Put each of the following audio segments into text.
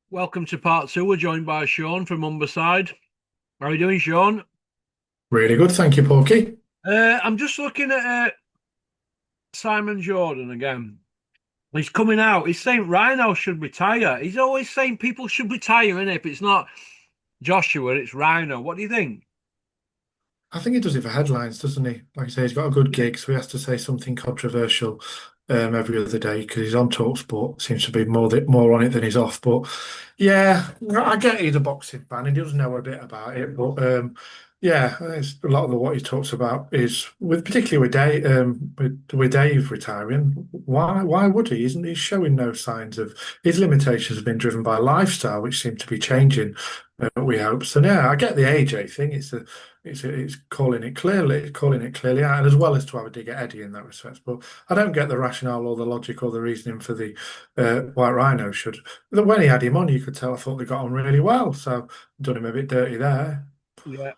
Welcome to part two. We're joined by Sean from Humberside. How are you doing, Sean? Really good, thank you, Porky. I'm just looking at Simon Jordan again. He's coming out. He's saying Rhino should retire. He's always saying people should retire, and if it's not Joshua, it's Rhino. What do you think? I think he does it for headlines, doesn't he? Like I say, he's got a good gig, so he has to say something controversial every other day because he's on TalkSport. Seems to be more on it than he's off. But yeah, I get he's a boxing fan. He does know a bit about it, but yeah, it's a lot of what he talks about is particularly with Dave retiring. Why would he? Isn't he showing no signs of his limitations have been driven by lifestyle, which seem to be changing. We hope so. Yeah, I get the AJ thing. It's calling it clearly out, and as well as to have a dig at Eddie in that respect. But I don't get the rationale or the logic or the reasoning for the White Rhino should. When he had him on, you could tell I thought they got on really well. So done him a bit dirty there. Yeah.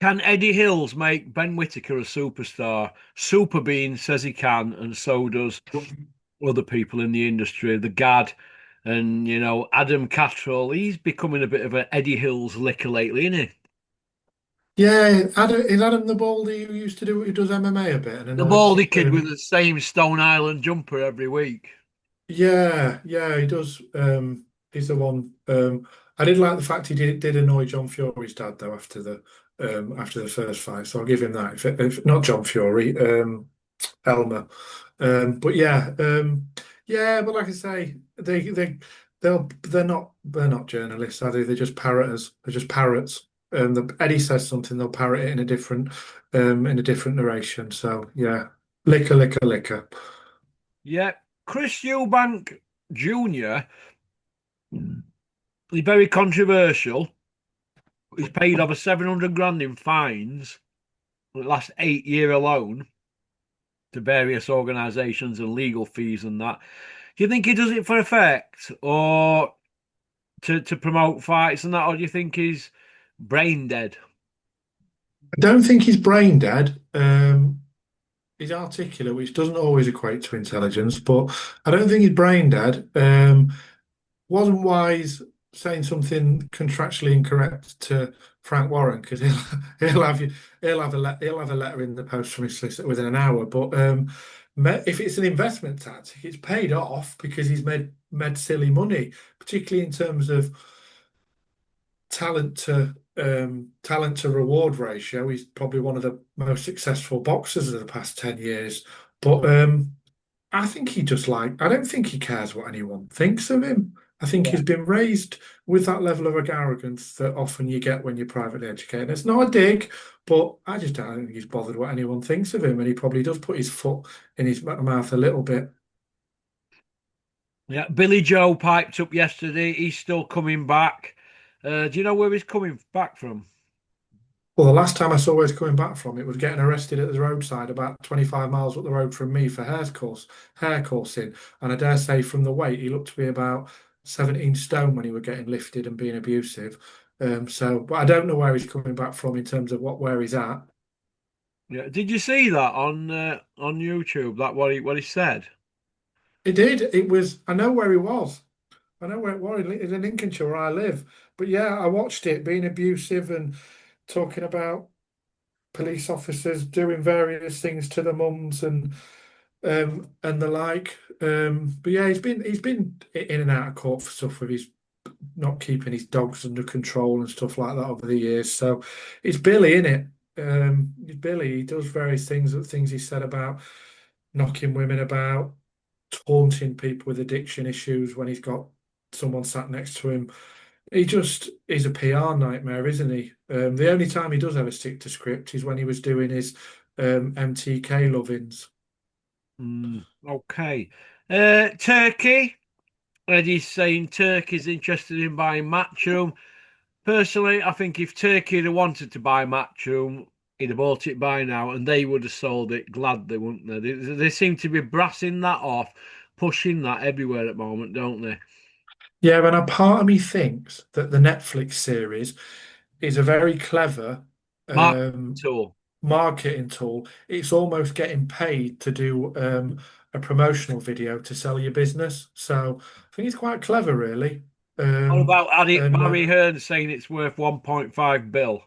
Can Eddie Hills make Ben Whittaker a superstar? Superbean says he can, and so does other people in the industry. The Gad and Adam Cattrall. He's becoming a bit of an Eddie Hills licker lately, isn't he? Yeah, is Adam the Baldy who used to do who does MMA a bit and The annoys? baldy kid with the same Stone Island jumper every week. Yeah, he does. He's the one. I did like the fact he did annoy John Fury's dad though after the first fight, so I'll give him that. If not John Fury, Elmer. But yeah, but like I say, they're not journalists, are they? They're just parroters. They're just parrots. Eddie says something, they'll parrot it in a different narration. So yeah, liquor, liquor, liquor. Yeah, Chris Eubank Jr. He's very controversial. He's paid over 700 grand in fines for the last 8 year alone to various organisations and legal fees and that. Do you think he does it for effect or to promote fights and that, or do you think he's brain dead? I don't think he's brain dead. He's articulate, which doesn't always equate to intelligence, but I don't think he's brain dead. Wasn't wise saying something contractually incorrect to Frank Warren because he'll have you he'll have a letter in the post from his solicitor within an hour. But if it's an investment tactic, it's paid off because he's made silly money, particularly in terms of talent to reward ratio. He's probably one of the most successful boxers of the past 10 years. But I think I don't think he cares what anyone thinks of him. I think Yeah. he's been raised with that level of arrogance that often you get when you're privately educated. It's not a dig, but I just don't think he's bothered what anyone thinks of him. And he probably does put his foot in his mouth a little bit. Yeah, Billy Joe piped up yesterday. He's still coming back. Do you know where he's coming back from? Well, the last time I saw where he's coming back from, it was getting arrested at the roadside about 25 miles up the road from me for hair coursing. And I dare say from the weight, he looked to be about 17 stone when he was getting lifted and being abusive. But I don't know where he's coming back from in terms of where he's at. Yeah, did you see that on YouTube? That what he said? It did. I know where he was. I know where it was. It's in Lincolnshire where I live. But yeah, I watched it being abusive and talking about police officers doing various things to the mums and the like. But yeah, he's been in and out of court for stuff with his not keeping his dogs under control and stuff like that over the years. So it's Billy, isn't it? It's Billy. He does various things he said about knocking women about, taunting people with addiction issues when he's got someone sat next to him. He just is a PR nightmare, isn't he? The only time he does ever stick to script is when he was doing his MTK lovings. Okay. Turkey. Eddie's saying Turkey's interested in buying Matchroom. Personally, I think if Turkey had wanted to buy Matchroom, he'd have bought it by now, and they would have sold it gladly, wouldn't they? They seem to be brassing that off, pushing that everywhere at the moment, don't they? Yeah, and a part of me thinks that the Netflix series is a very clever Mark um, Tool. marketing tool. It's almost getting paid to do a promotional video to sell your business. So I think it's quite clever, really. What Um, about and Barry Hearn saying it's worth 1.5 bill?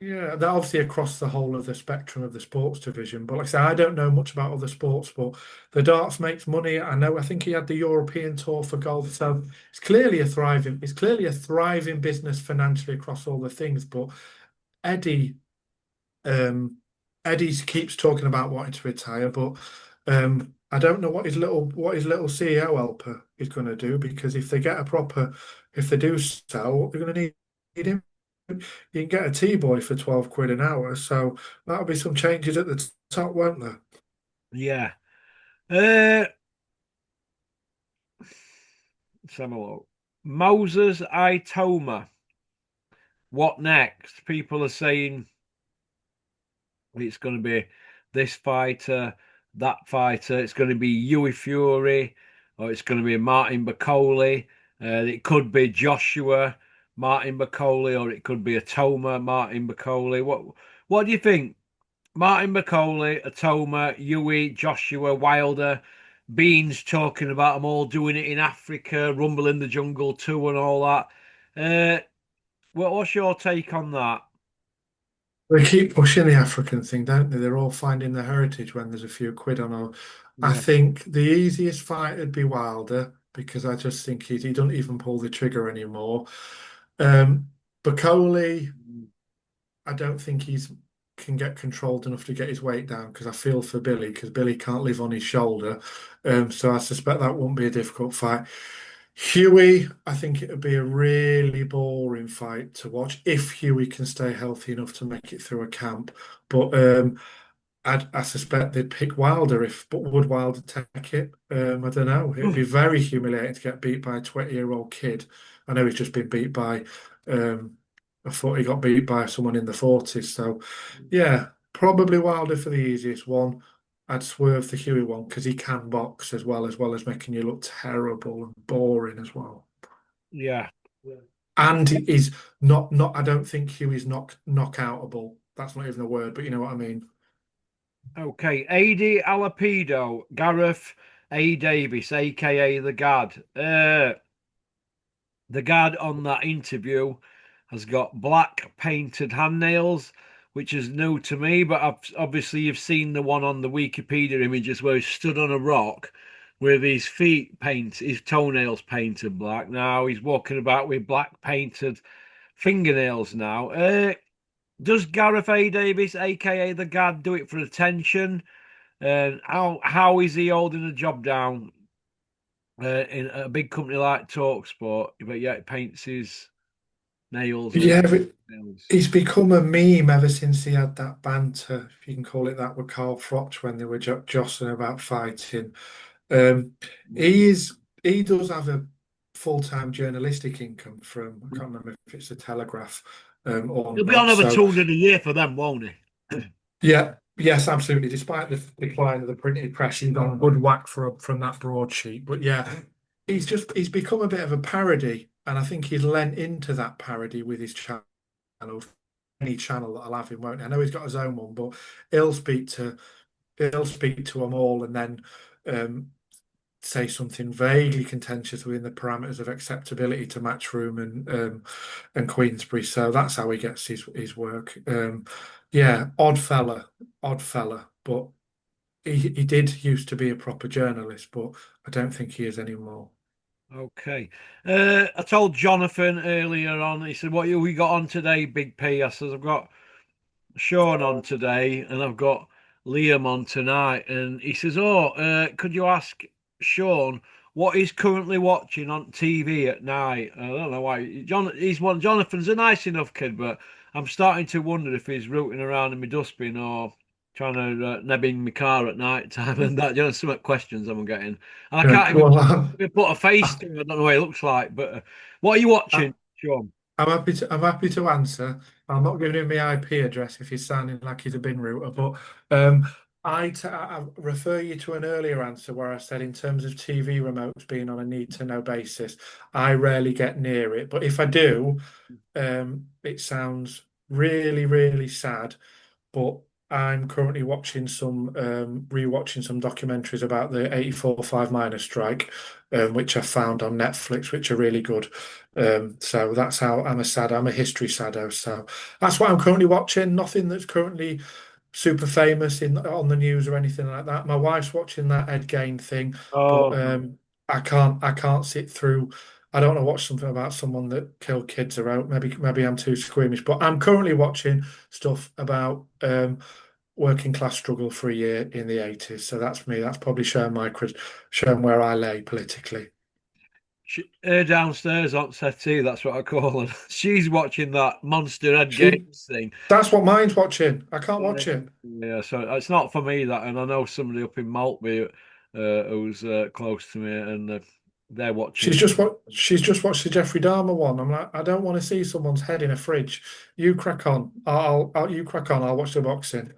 Yeah, they're obviously across the whole of the spectrum of the sports division. But like I say, I don't know much about other sports, but the darts makes money. I know. I think he had the European tour for golf, so it's clearly a thriving business financially across all the things. But Eddie, um, Eddie keeps talking about wanting to retire, but I don't know what his little CEO helper is going to do because if they do sell, they're going to need him. You can get a T-boy for 12 quid an hour, so that'll be some changes at the top, won't there? Yeah. Uh, let's have a look. Moses Itoma. What next? People are saying it's going to be this fighter, that fighter. It's going to be Yui Fury, or it's going to be Martin Bakole. It could be Joshua Martin Bakole, or it could be Atoma Martin Bakole. What do you think? Martin Bakole, Atoma, Yui, Joshua, Wilder, Beans talking about them all doing it in Africa, Rumble in the Jungle 2 and all that. What's your take on that? They keep pushing the African thing, don't they? They're all finding their heritage when there's a few quid on. I Yeah. think the easiest fight would be Wilder because I just think he doesn't even pull the trigger anymore. Um, Bacoli, I don't think he's can get controlled enough to get his weight down because I feel for Billy because Billy can't live on his shoulder. So I suspect that won't be a difficult fight. Huey, I think it would be a really boring fight to watch if Huey can stay healthy enough to make it through a camp. But I suspect they'd pick Wilder but would Wilder take it? I don't know. It'd be very humiliating to get beat by a 20-year-old kid. I know he's just been beat by, um, I thought he got beat by someone in the 40s. So, yeah, probably Wilder for the easiest one. I'd swerve the Huey one because he can box as well as making you look terrible and boring as well. Yeah. And he's not. I don't think Huey's knockoutable. That's not even a word, but you know what I mean. Okay, AD Alapido, Gareth A. Davis, aka the Gad. The Gad on that interview has got black painted hand nails, which is new to me, but obviously you've seen the one on the Wikipedia images where he stood on a rock with his toenails painted black. Now he's walking about with black painted fingernails now. Does Gareth A. Davis, aka the Gad, do it for attention? And how is he holding a job down in a big company like Talksport? But yet paints his nails with Yeah, but nails. he's become a meme ever since he had that banter, if you can call it that, with Carl Froch when they were jostling about fighting. Um, he does have a full-time journalistic income from I can't remember if it's the Telegraph or He'll be on not. over So 200 a year for them, won't he? yeah, yes, absolutely. Despite the decline of the printed press, he's on good whack from that broadsheet. But yeah, he's become a bit of a parody, and I think he's lent into that parody with his channel. Any channel that'll have him, won't he? I know he's got his own one, but he'll speak to he'll speak to them all, and then um, say something vaguely contentious within the parameters of acceptability to Matchroom and Queensbury. So that's how he gets his work. Yeah, odd fella, but he did used to be a proper journalist, but I don't think he is anymore. Okay. I told Jonathan earlier on, he said, what have we got on today, Big P? I said, I've got Sean on today and I've got Liam on tonight. And he says, oh, could you ask Sean what he's currently watching on TV at night? I don't know why. Jonathan's a nice enough kid, but I'm starting to wonder if he's rooting around in my dustbin or trying to neb in my car at night time and that. You know, some questions I'm getting. And I Yeah, can't well, even put a face to him. I don't know what he looks like. But what are you I, watching, Sean? I'm happy to answer. I'm not giving him my IP address if he's sounding like he's a bin router, but I refer you to an earlier answer where I said in terms of TV remotes being on a need to know basis, I rarely get near it. But if I do, it sounds really, really sad. But I'm currently watching rewatching some documentaries about the 84 five miners strike, which I found on Netflix, which are really good. So that's how I'm a history saddo. So that's what I'm currently watching. Nothing that's currently super famous in on the news or anything like that. My wife's watching that Ed Gein thing, but Oh, I can't sit through. I don't want to watch something about someone that killed kids around. Maybe I'm too squeamish, but I'm currently watching stuff about working class struggle for a year in the 80s. So that's me. That's probably showing where I lay politically. her downstairs on settee, that's what I call her. She's watching that Monster Ed She Games thing. That's what mine's watching. I can't Yeah, watch it. yeah, so it's not for me that, and I know somebody up in Maltby who's close to me, and they're watching. She's just watched the Jeffrey Dahmer one. I'm like, I don't want to see someone's head in a fridge. You crack on. You crack on. I'll watch the boxing.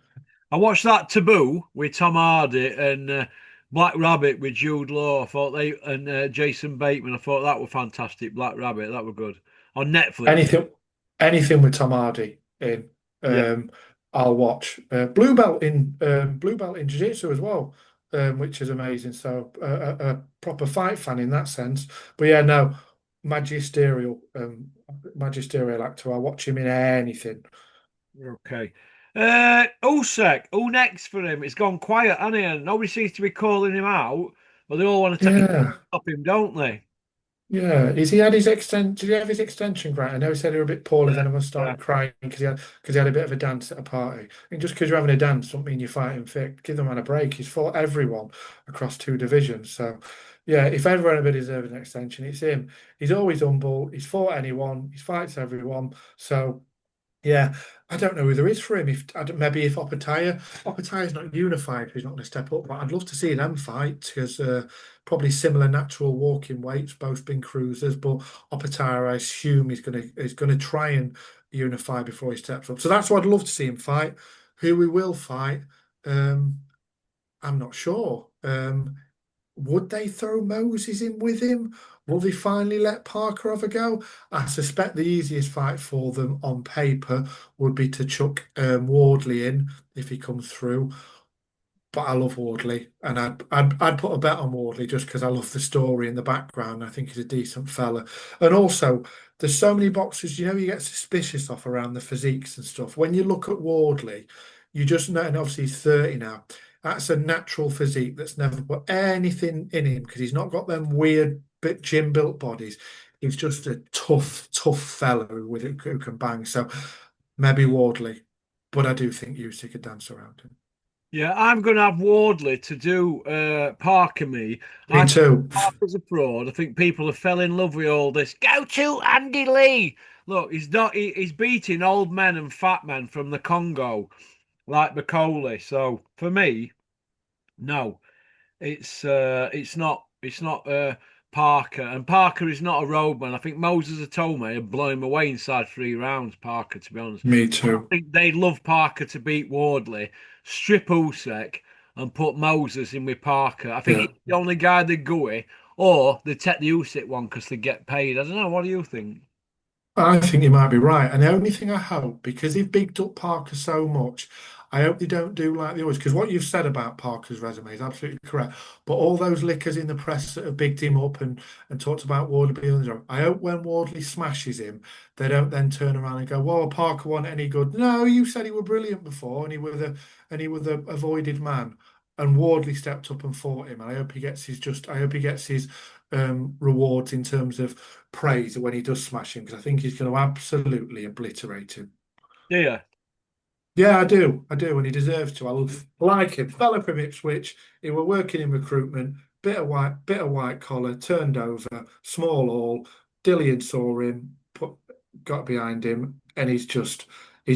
I watched that Taboo with Tom Hardy and Black Rabbit with Jude Law. I thought they and Jason Bateman. I thought that were fantastic. Black Rabbit, that were good on Netflix. Anything, anything with Tom Hardy in, Yeah, um, I'll watch. Blue belt in jiu-jitsu as well, which is amazing. So a proper fight fan in that sense. But yeah, no, magisterial actor. I'll watch him in anything. okay. Usyk, who next for him? It's gone quiet, hasn't it? And nobody seems to be calling him out, but they all want to take Yeah. stop him, don't they? Yeah, is he had his extent? Did he have his extension grant? I know he said he was a bit poorly. Then everyone Yeah. started crying because he had a bit of a dance at a party. And just because you're having a dance, don't mean you're fighting fit. Give the man a break. He's fought everyone across two divisions. So, yeah, if ever anybody deserves an extension, it's him. He's always humble. He's fought anyone. He fights everyone. So. Yeah, I don't know who there is for him. Maybe if Opetaya's not unified, he's not going to step up. But I'd love to see them fight because probably similar natural walking weights, both been cruisers. But Opetaya, I assume he's gonna try and unify before he steps up. So that's what I'd love to see him fight. Who we will fight, um, I'm not sure. Would they throw Moses in with him? Will they finally let Parker have a go? I suspect the easiest fight for them on paper would be to chuck Wardley in if he comes through. But I love Wardley, and I'd put a bet on Wardley just because I love the story in the background. I think he's a decent fella, and also there's so many boxers you get suspicious of around the physiques and stuff. When you look at Wardley, you just know, and obviously he's 30 now. That's a natural physique that's never put anything in him because he's not got them weird bit gym built bodies. He's just a tough fella who can bang. So maybe Wardley, but I do think Usyk could dance around him. Yeah, I'm going to have Wardley to do Parker me. Me I think too. Parker's a fraud. I think people have fell in love with all this. Go to Andy Lee. Look, he's not. He's beating old men and fat men from the Congo like Bacoli. So for me, no, it's not Parker, and Parker is not a roadman. I think Moses Atome would blow him away inside 3 rounds. Parker, to be honest, Me I too. think they'd love Parker to beat Wardley, strip Usyk, and put Moses in with Parker. I think Yeah. he's the only guy they'd go with, or they take the Usyk one because they get paid. I don't know. What do you think? I think you might be right. And the only thing I hope, because they've bigged up Parker so much, I hope they don't do like the others. Because what you've said about Parker's resume is absolutely correct. But all those lickers in the press that have bigged him up and talked about Wardley being on the job, I hope when Wardley smashes him, they don't then turn around and go, "Well, Parker wasn't any good." No, you said he was brilliant before, and he was a avoided man. And Wardley stepped up and fought him. And I hope he gets his rewards in terms of praise when he does smash him because I think he's going to absolutely obliterate him. Yeah, Yeah, I do, and he deserves to. Like him, fella from Ipswich. He were working in recruitment, bit of white collar, turned over, small all. Dillian saw him, got behind him, and he's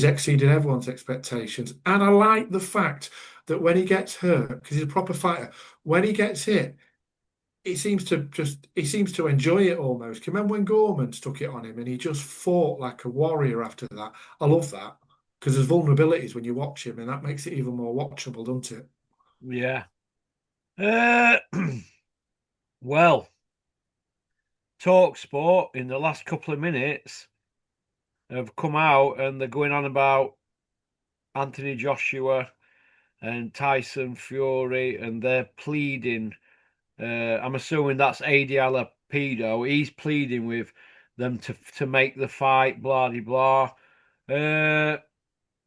exceeded everyone's expectations. And I like the fact that when he gets hurt, because he's a proper fighter, when he gets hit, he seems to enjoy it almost. Can you remember when Gorman stuck it on him and he just fought like a warrior after that? I love that because there's vulnerabilities when you watch him, and that makes it even more watchable, doesn't it? yeah. Uh, well, Talk Sport in the last couple of minutes have come out and they're going on about Anthony Joshua and Tyson Fury, and they're pleading. I'm assuming that's ADL pedo. He's pleading with them to make the fight. Blah de blah. Uh,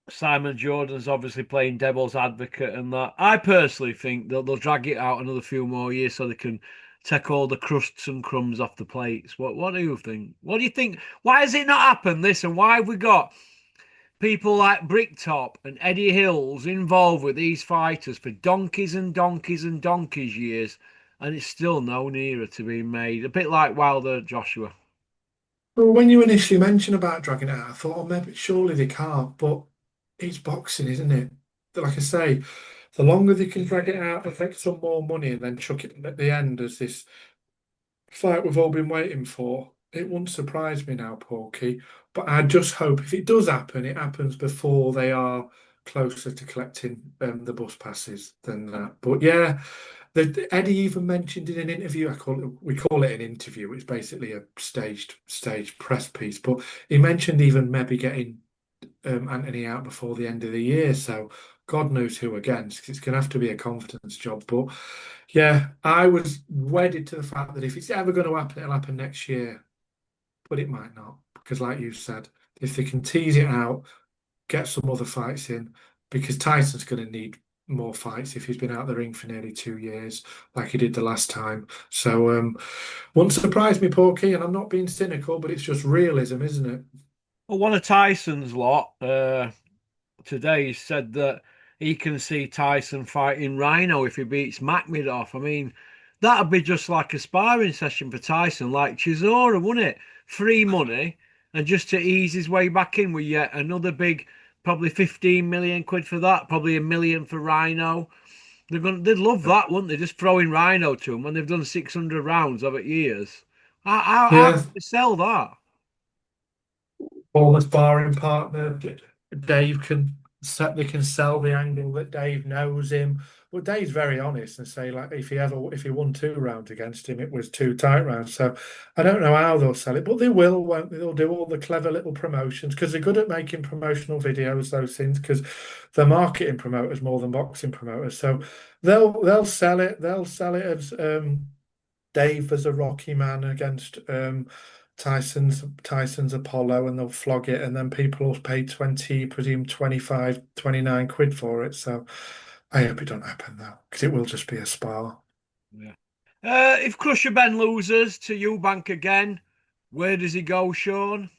Simon Jordan's obviously playing devil's advocate and that. I personally think they'll drag it out another few more years so they can take all the crusts and crumbs off the plates. What do you think? What do you think? Why has it not happened this, and why have we got people like Bricktop and Eddie Hills involved with these fighters for donkeys and donkeys and donkeys years, and it's still no nearer to being made? A bit like Wilder Joshua. Well, when you initially mentioned about dragging it out, I thought, oh, maybe surely they can't. But it's boxing, isn't it? Like I say, the longer they can drag it out and take some more money and then chuck it at the end as this fight we've all been waiting for, it wouldn't surprise me now, Porky. But I just hope if it does happen, it happens before they are closer to collecting the bus passes than that. But yeah, Eddie even mentioned in an interview. We call it an interview. It's basically a staged press piece. But he mentioned even maybe getting Anthony out before the end of the year. So God knows who against, 'cause it's going to have to be a confidence job. But yeah, I was wedded to the fact that if it's ever going to happen, it'll happen next year. But it might not, because like you said, if they can tease it out, get some other fights in, because Tyson's going to need more fights if he's been out the ring for nearly 2 years, like he did the last time. So wouldn't surprise me, Porky, and I'm not being cynical, but it's just realism, isn't it? Well, one of Tyson's lot today said that he can see Tyson fighting Rhino if he beats Makhmedov. I mean, that'd be just like a sparring session for Tyson, like Chisora, wouldn't it? Free money, and just to ease his way back in with yet another big, probably 15 million quid for that, probably a million for Rhino. They'd love that, wouldn't they? Just throwing Rhino to them when they've done 600 rounds over years. How Yeah, can they sell that? former sparring partner. Dave can set they can sell the angle that Dave knows him. But Dave's very honest and say like if he won 2 rounds against him, it was 2 tight rounds. So I don't know how they'll sell it, but they will, won't they? They'll do all the clever little promotions because they're good at making promotional videos, those things, because they're marketing promoters more than boxing promoters. So they'll sell it. They'll sell it as Dave as a Rocky man against Tyson's Apollo, and they'll flog it, and then people will pay 20, presume 25, 29 quid for it. So I hope it don't happen though, because it will just be a spar. Yeah. If Crusher Ben loses to Eubank again, where does he go, Sean?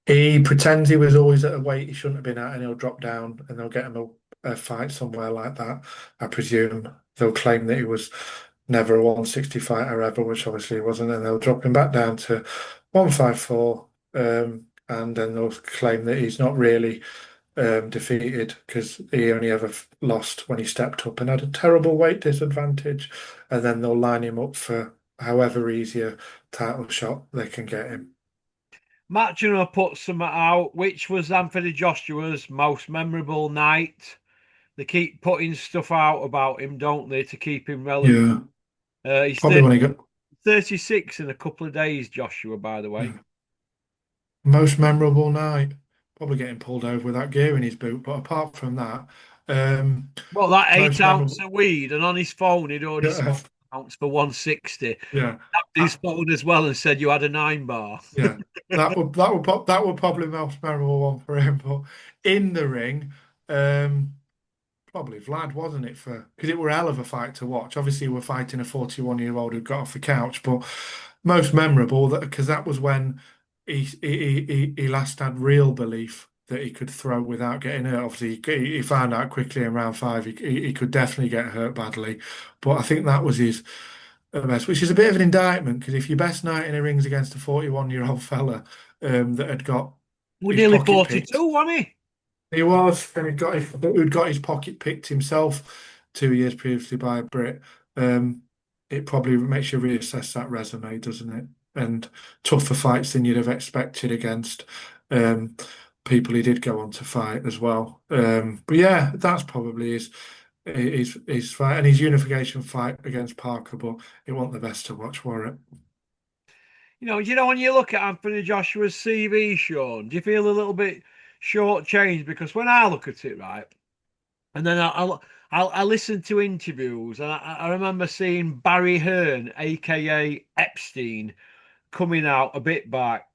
He pretends he was always at a weight he shouldn't have been at, and he'll drop down, and they'll get him a fight somewhere like that. I presume they'll claim that he was never a 160 fighter ever, which obviously he wasn't, and they'll drop him back down to 154, and then they'll claim that he's not really defeated because he only ever lost when he stepped up and had a terrible weight disadvantage, and then they'll line him up for however easy a title shot they can get him. Matchroom put something out, which was Anthony Joshua's most memorable night. They keep putting stuff out about him, don't they, to keep him relevant. Yeah, He's probably when he got 36 in a couple of days, Joshua, by the way. yeah. Most memorable night. Probably getting pulled over with that gear in his boot, but apart from that, Well, that eight most ounce memorable. of weed, and on his phone, he'd already Yeah, smoked an ounce for 160. yeah. Tapped his phone as well and said you had a 9 bar. Yeah, that would probably be the most memorable one for him. But in the ring, um, probably Vlad, wasn't it? For because it were a hell of a fight to watch. Obviously, we're fighting a 41-year-old who got off the couch, but most memorable that because that was when he last had real belief that he could throw without getting hurt. Obviously, he found out quickly in round five he could definitely get hurt badly, but I think that was his best, which is a bit of an indictment because if your best night in a ring's against a 41-year-old fella that had got We're his nearly pocket picked, 42, wasn't he? he was, and who'd got his pocket picked himself 2 years previously by a Brit. Um, it probably makes you reassess that resume, doesn't it? And tougher fights than you'd have expected against um, people he did go on to fight as well. But yeah, that's probably his fight and his unification fight against Parker, but it wasn't the best to watch, were it? When you look at Anthony Joshua's CV, Sean, do you feel a little bit shortchanged because when I look at it, right, and then I listen to interviews, and I remember seeing Barry Hearn, aka Epstein, coming out a bit back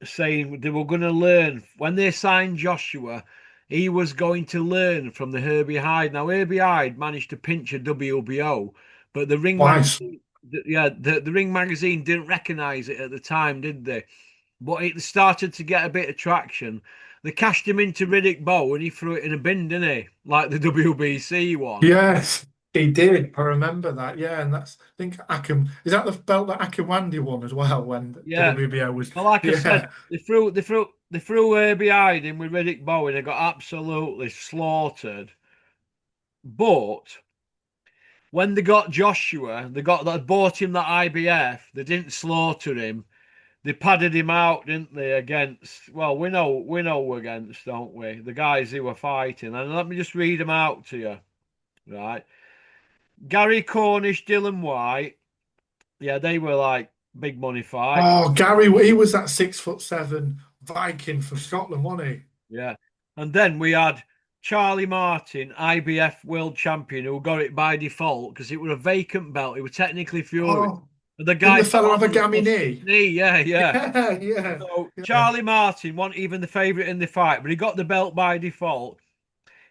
saying they were going to learn when they signed Joshua. He was going to learn from the Herbie Hyde. Now Herbie Hyde managed to pinch a WBO, but the Ring Twice. magazine, yeah, the Ring magazine didn't recognise it at the time, did they? But it started to get a bit of traction. They cashed him into Riddick Bowe and he threw it in a bin, didn't he? Like the WBC one. Yes, he did. I remember that. Yeah, and that's I think Akim is that the belt that Akim Wandy won as well when Yeah. WBO was. But like I said, Yeah. they threw Herbie Hyde in with Riddick Bowe and they got absolutely slaughtered. But when they got Joshua, they bought him that IBF. They didn't slaughter him. They padded him out, didn't they? Against we know against, don't we? The guys who were fighting. And let me just read them out to you. Right, Gary Cornish, Dylan White. Yeah, they were like big money fights. Oh, Gary, he was that 6'7" Viking for Scotland, wasn't he? Yeah, and then we had Charlie Martin, IBF world champion, who got it by default because it was a vacant belt. It was technically Fury. Oh, And the didn't guy the fell fella have on a the gammy knee? knee. Yeah, yeah. Yeah, yeah, So yeah. Charlie Martin wasn't even the favourite in the fight, but he got the belt by default.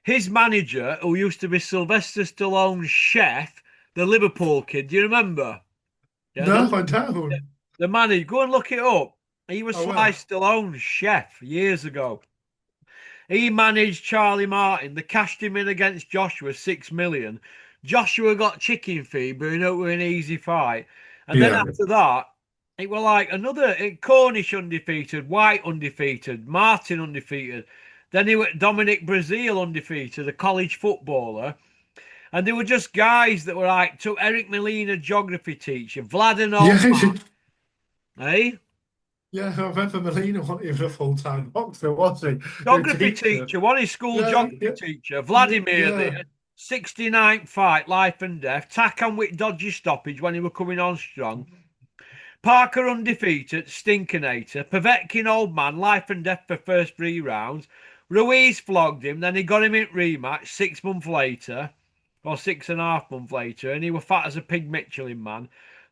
His manager, who used to be Sylvester Stallone's chef, the Liverpool kid, do you remember? Yeah, No, I don't. the manager, go and look it up. He was I Sly will. Stallone's chef years ago. He managed Charlie Martin. They cashed him in against Joshua, 6 million. Joshua got chicken fever, and it was an easy fight. And then Yeah. after that, it was like another Cornish undefeated, White undefeated, Martin undefeated. Then he went Dominic Brazil undefeated, a college footballer. And they were just guys that were like, took Eric Molina, geography teacher, Vlad and Yeah, old man, eh? yeah, I remember Molina wasn't even a full-time boxer, was he? A Geography teacher. teacher, one is school Yeah, geography yeah, teacher, yeah, Vladimir yeah. there, 69th fight, life and death, tack on with dodgy stoppage when he were coming on strong. Parker undefeated, Stinkinator, Povetkin old man, life and death for first 3 rounds. Ruiz flogged him, then he got him in rematch 6 months later, or 6.5 months later, and he was fat as a pig Michelin man.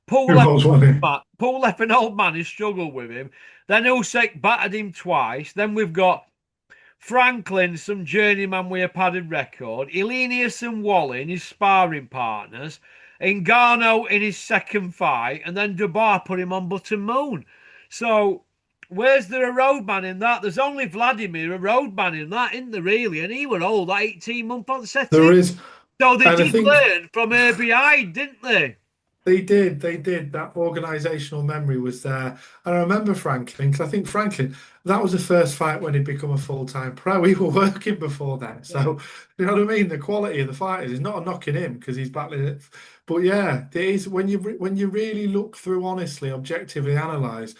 He was, wasn't Paul left an old man who struggled with him. Then Usyk battered him twice. Then we've got Franklin, some journeyman with a padded record. Elenius and Wallin, his sparring partners. Ngannou in his second fight. And then Dubois put him on Button Moon. So, where's there a roadman in that? There's only Vladimir, a roadman in that, isn't there, really? And he were old, 18-month on there setting. is, So they and I did think learn from Herbie Hyde, didn't they? they did. That organisational memory was there. And I remember Franklin, because I think Franklin, that was the first fight when he'd become a full-time pro. We were working before then. Yeah. So, you know what I mean? The quality of the fighters is not a knocking him because he's battling it. But yeah, it is when you really look through honestly, objectively analyse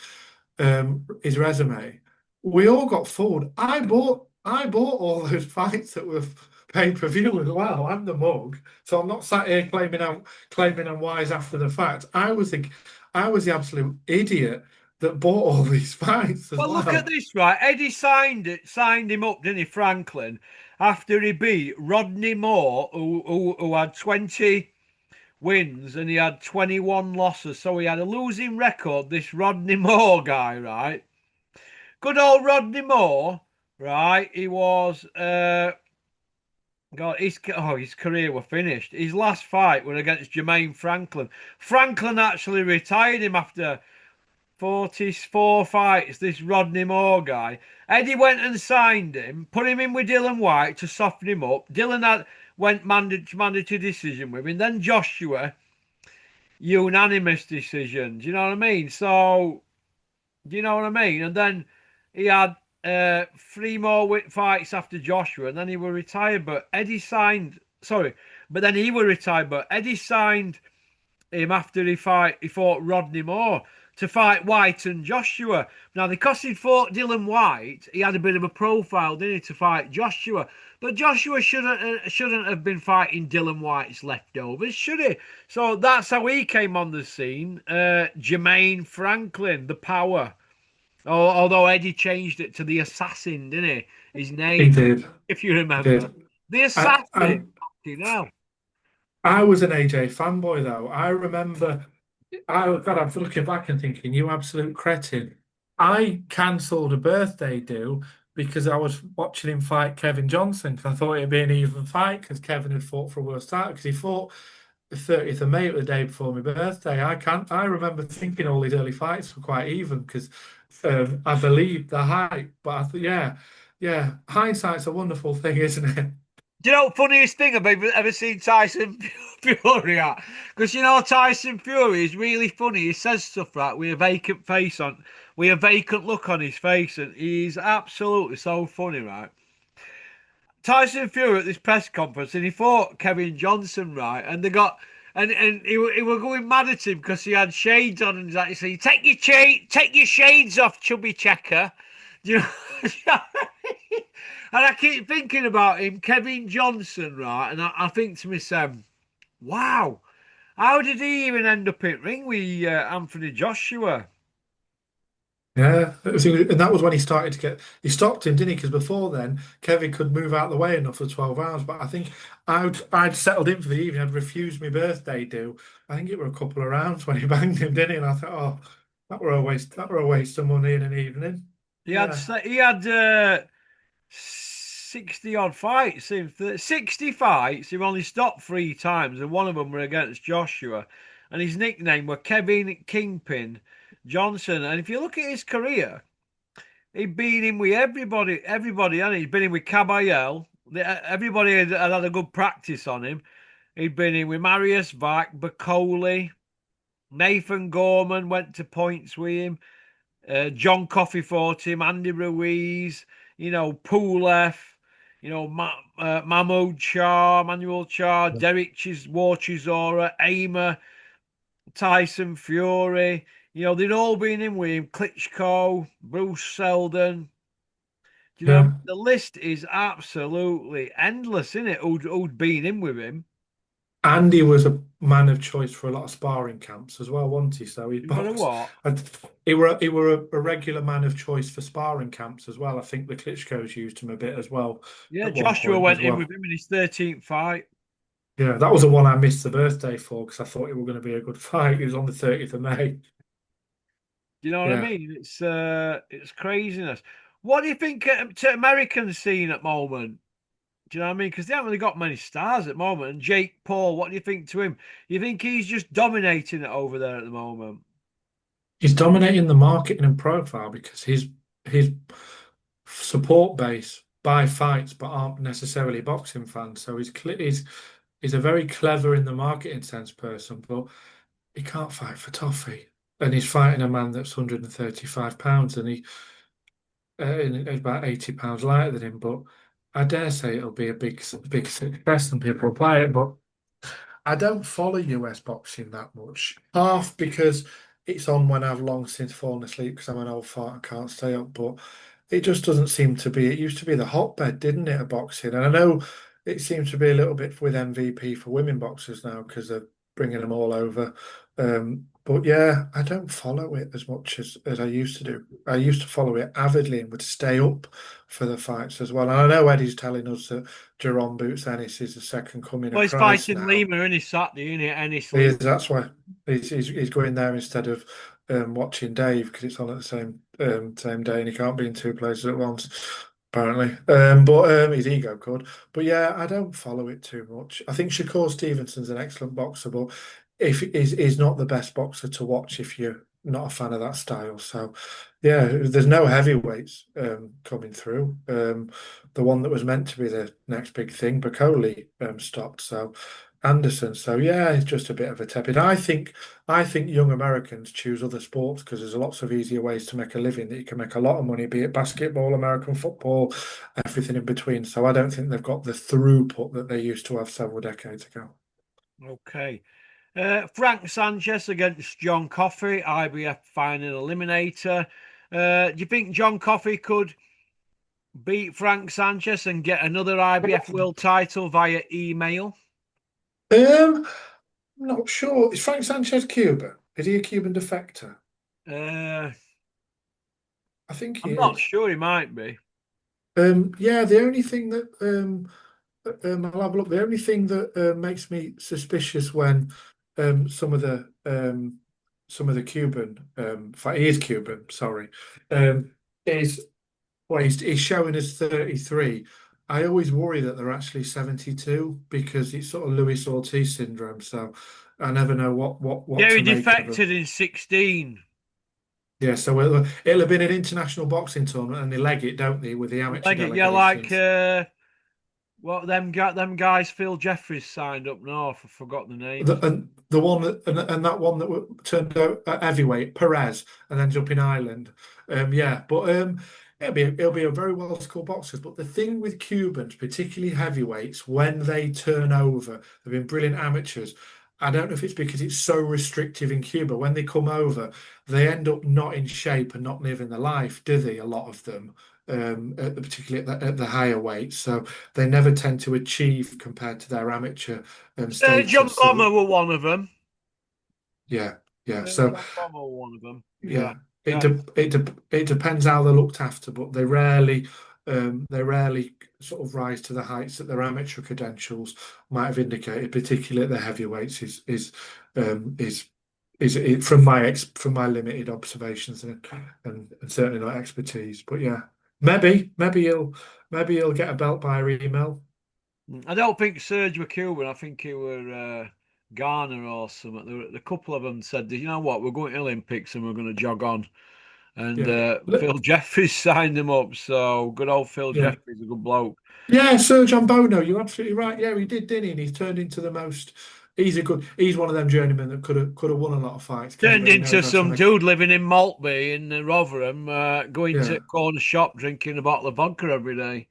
his resume, we all got fooled. I bought all those fights that were pay per view as well. I'm the mug, so I'm not sat here claiming I'm wise after the fact. I was the absolute idiot that bought all these fights as Well, look at well. this, right? Eddie signed him up, didn't he, Franklin, after he beat Rodney Moore, who had 20 wins and he had 21 losses. So he had a losing record, this Rodney Moore guy, right? Good old Rodney Moore, right? He was God, his career was finished. His last fight was against Jermaine Franklin. Franklin actually retired him after 44 fights, this Rodney Moore guy. Eddie went and signed him, put him in with Dylan White to soften him up. Dylan went mandatory decision with him. Then Joshua, unanimous decision. Do you know what I mean? So, do you know what I mean? And then he had 3 more fights after Joshua, and then he was retired. But Eddie signed, sorry, but then he was retired. But Eddie signed him after he fought Rodney Moore to fight White and Joshua. Now, because he fought Dylan White, he had a bit of a profile, didn't he, to fight Joshua? But Joshua shouldn't have been fighting Dylan White's leftovers, should he? So that's how he came on the scene. Jermaine Franklin, the Power. Oh, although Eddie changed it to the Assassin, didn't he? his He name, did. if you He remember. did. The I, assassin. I'm, You know. I was an AJ fanboy though. I remember. God, I'm looking back and thinking, you absolute cretin. I cancelled a birthday do because I was watching him fight Kevin Johnson because I thought it'd be an even fight because Kevin had fought for a world title because he fought the 30th of May, the day before my birthday. I remember thinking all these early fights were quite even because I believed the hype. But yeah, hindsight's a wonderful thing, isn't it? Do you know what funniest thing I've ever seen Tyson Fury at? Because you know Tyson Fury is really funny. He says stuff right with a vacant face on, with a vacant look on his face, and he's absolutely so funny, right? Tyson Fury at this press conference, and he fought Kevin Johnson, right? And they got. And he were going mad at him because he had shades on, and he's like, saying, take your shades off, chubby checker." Do you know? And I keep thinking about him, Kevin Johnson, right? And I think to myself, wow, how did he even end up in ring with Anthony Joshua? Yeah, and that was when he started to get. He stopped him, didn't he? Because before then, Kevin could move out the way enough for 12 hours. But I think I'd settled in for the evening. I'd refused my birthday due. I think it were a couple of rounds when he banged him, didn't he? And I thought, oh, that were a waste. That were a waste of money in an evening. Yeah, He had 60 odd fights. 60 fights. He only stopped three times, and one of them were against Joshua. And his nickname were Kevin Kingpin Johnson. And if you look at his career, he'd been in with everybody, and he'd been in with Caballel. Everybody had a good practice on him. He'd been in with Marius Vac, Bacoli, Nathan Gorman went to points with him. John Coffie fought him, Andy Ruiz, Pulev, Mahmoud Shah, Manuel Shah, Derek War Chisora, Aimer, Tyson Fury. They'd all been in with him. Klitschko, Bruce Seldon. Do you know what I mean? yeah. The list is absolutely endless, isn't it? Who'd been in with him? Andy was a man of choice for a lot of sparring camps as well, wasn't he? So he'd You got a box. what? And he were a regular man of choice for sparring camps as well. I think the Klitschko's used him a bit as well Yeah, at one Joshua point as went in with well. him in his 13th fight. Yeah, that was the one I missed the birthday for because I thought it was going to be a good fight. It was on the 30th of May. Do you know what I Yeah. mean? It's craziness. What do you think to American scene at the moment? Do you know what I mean? Because they haven't really got many stars at the moment. And Jake Paul, what do you think to him? You think he's just dominating it over there at the moment? He's dominating the marketing and profile because his support base buy fights but aren't necessarily boxing fans. So he's a very clever in the marketing sense person, but he can't fight for toffee. And he's fighting a man that's 135 pounds and and about 80 pounds lighter than him. But I dare say it'll be a big success and people will buy it. But I don't follow US boxing that much. Half because it's on when I've long since fallen asleep because I'm an old fart and can't stay up. But it just doesn't seem to be. It used to be the hotbed, didn't it, of boxing? And I know it seems to be a little bit with MVP for women boxers now because they're bringing them all over. But yeah, I don't follow it as much as I used to do. I used to follow it avidly and would stay up for the fights as well. And I know Eddie's telling us that Jerome Boots Ennis is the second coming Well, of he's Christ fighting now. Lima, and he's Saturday, isn't he? Ennis He is, Lima. that's why he's going there instead of watching Dave because it's on at the same day and he can't be in two places at once, apparently. But his ego could. But yeah, I don't follow it too much. I think Shakur Stevenson's an excellent boxer, but if is not the best boxer to watch if you're not a fan of that style. So yeah, there's no heavyweights coming through. The one that was meant to be the next big thing, Bacoli, stopped. So Anderson. So yeah, it's just a bit of a tepid. I think young Americans choose other sports because there's lots of easier ways to make a living that you can make a lot of money, be it basketball, American football, everything in between. So I don't think they've got the throughput that they used to have several decades ago. Okay. Frank Sanchez against John Coffey, IBF final eliminator. Do you think John Coffey could beat Frank Sanchez and get another IBF world title via email? I'm not sure. Is Frank Sanchez Cuban? Is he a Cuban defector? Uh, I think he I'm not is. sure he might be. Yeah, the only thing that I'll have a look. The only thing that makes me suspicious when some of the Cuban, he is Cuban, sorry, is well, he's showing us 33. I always worry that they're actually 72 because it's sort of Luis Ortiz syndrome. So I never know what Yeah, he to make of them. defected in 16. Yeah, so it'll have been an international boxing tournament and they leg it, don't they, with the amateur Like it, yeah, like delegations. what them guys Phil Jeffries signed up north. I forgot the names. The one and that one that turned out at heavyweight, Perez, and ended up in Ireland. Yeah, but it'll be a very well skilled boxers. But the thing with Cubans, particularly heavyweights, when they turn over, they've been brilliant amateurs. I don't know if it's because it's so restrictive in Cuba. When they come over, they end up not in shape and not living the life, do they? A lot of them, particularly at the higher weights. So they never tend to achieve compared to their amateur John status. Bomber were one of them. Yeah, yeah. So John Bomber were one of them. Yeah, yeah, yeah. it depends how they're looked after, but they rarely sort of rise to the heights that their amateur credentials might have indicated, particularly at the heavyweights. From my limited observations and certainly not expertise. But yeah, maybe he'll get a belt by email. I don't think Serge were Cuban. I think he were Ghana or something. A couple of them said, "You know what? We're going to Olympics and we're going to jog on." And Yeah. Phil Jeffries signed him up. So good old Phil Yeah. Jeffries, a good bloke. Yeah, Sir John Bono, you're absolutely right. Yeah, he did, didn't he? And he's turned into the most. He's one of them journeymen that could have won a lot of fights because Turned he into knows how to some make. dude living in Maltby in Rotherham, going to Yeah. corner shop drinking a bottle of vodka every day.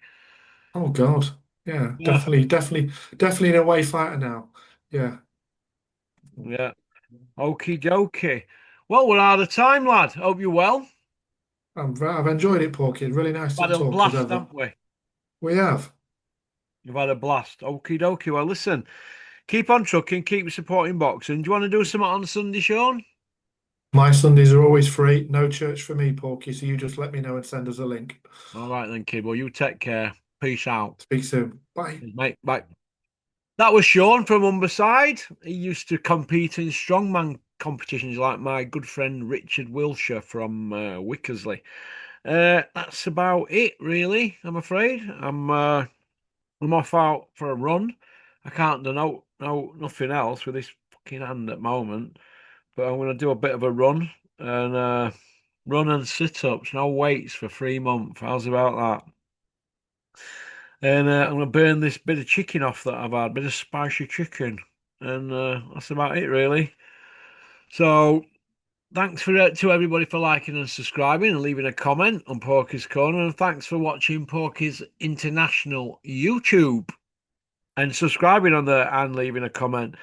Oh God. Yeah, Yeah, definitely an away fighter now. Yeah. yeah. Okie dokie. Well, we're out of time, lad. Hope you're well. I've enjoyed it, Porky. Really nice Had to a talk as blast, ever. haven't we? We have. You've had a blast. Okie dokie. Well, listen, keep on trucking, keep supporting boxing. Do you want to do something on Sunday, Sean? My Sundays are always free. No church for me, Porky. So you just let me know and send us a link. All right then, kid. Well, you take care. Peace out. Speak soon. Bye. Cheers, mate. Bye. That was Sean from Humberside. He used to compete in strongman competitions like my good friend Richard Wilshire from Wickersley. That's about it, really. I'm afraid. I'm off out for a run. I can't do nothing else with this fucking hand at the moment. But I'm going to do a bit of a run and run and sit ups, no weights for 3 months. How's about that? And I'm going to burn this bit of chicken off that I've had, bit of spicy chicken, and that's about it, really. So thanks to everybody for liking and subscribing and leaving a comment on Porky's Corner, and thanks for watching Porky's International YouTube and subscribing on there and leaving a comment.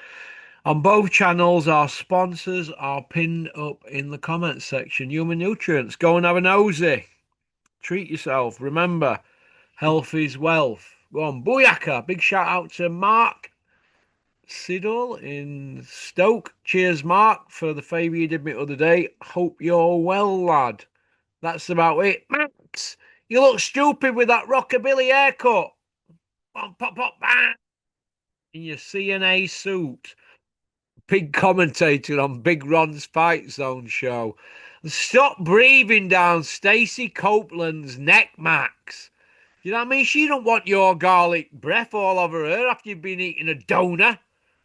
On both channels, our sponsors are pinned up in the comments section. Human Nutrients, go and have a nosy. Treat yourself. Remember, health is wealth. Go on, booyaka. Big shout out to Mark Siddle in Stoke. Cheers, Mark, for the favour you did me the other day. Hope you're well, lad. That's about it. Max, you look stupid with that rockabilly haircut. Pop, pop, pop, bang. In your CNA suit. Big commentator on Big Ron's Fight Zone show. Stop breathing down Stacey Copeland's neck, Max. You know what I mean? She don't want your garlic breath all over her after you've been eating a doner.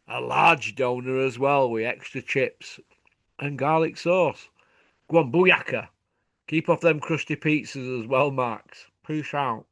A large doner as well with extra chips and garlic sauce. Go on, booyaka. Keep off them crusty pizzas as well, Max. Peace out.